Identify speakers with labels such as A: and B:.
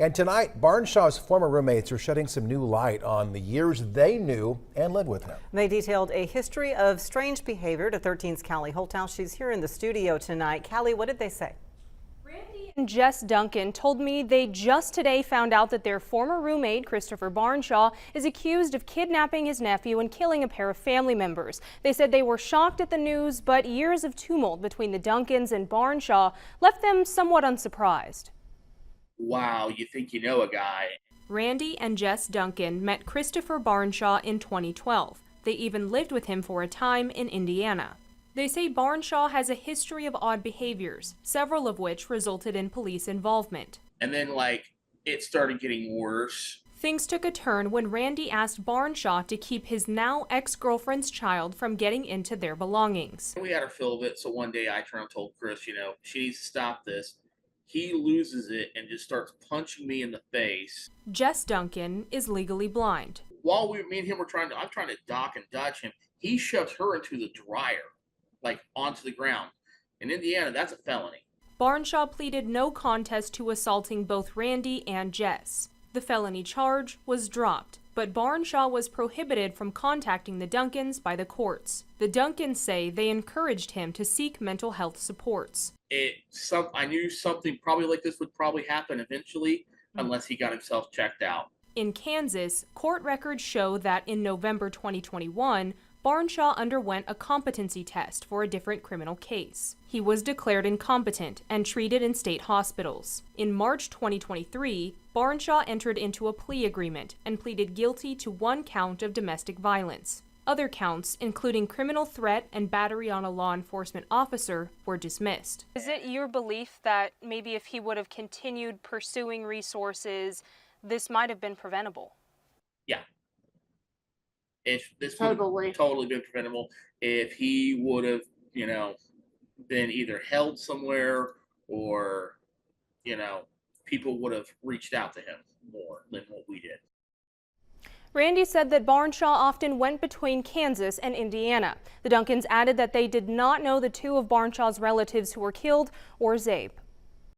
A: And tonight, Barnshaw's former roommates are shedding some new light on the years they knew and lived with him.
B: They detailed a history of strange behavior to 13's Callie Holthouse. She's here in the studio tonight. Callie, what did they say?
C: Randy and Jess Duncan told me they just today found out that their former roommate, Christopher Barnshaw, is accused of kidnapping his nephew and killing a pair of family members. They said they were shocked at the news, but years of tumult between the Duncans and Barnshaw left them somewhat unsurprised.
D: Wow, you think you know a guy.
C: Randy and Jess Duncan met Christopher Barnshaw in 2012. They even lived with him for a time in Indiana. They say Barnshaw has a history of odd behaviors, several of which resulted in police involvement.
D: And then, it started getting worse.
C: Things took a turn when Randy asked Barnshaw to keep his now ex-girlfriend's child from getting into their belongings.
D: We had our fill of it, so one day I turned and told Chris, she needs to stop this. He loses it and just starts punching me in the face.
C: Jess Duncan is legally blind.
D: While me and him were I'm trying to dock and dodge him, he shoves her into the dryer, onto the ground. In Indiana, that's a felony.
C: Barnshaw pleaded no contest to assaulting both Randy and Jess. The felony charge was dropped, but Barnshaw was prohibited from contacting the Duncans by the courts. The Duncans say they encouraged him to seek mental health supports.
D: I knew something probably like this would probably happen eventually, unless he got himself checked out.
C: In Kansas, court records show that in November 2021, Barnshaw underwent a competency test for a different criminal case. He was declared incompetent and treated in state hospitals. In March 2023, Barnshaw entered into a plea agreement and pleaded guilty to 1 count of domestic violence. Other counts, including criminal threat and battery on a law enforcement officer, were dismissed. Is it your belief that maybe if he would have continued pursuing resources, this might have been preventable?
D: Yeah. If this would have totally been preventable, if he would have, been either held somewhere or, people would have reached out to him more than what we did.
C: Randy said that Barnshaw often went between Kansas and Indiana. The Duncans added that they did not know the 2 of Barnshaw's relatives who were killed or Zabe.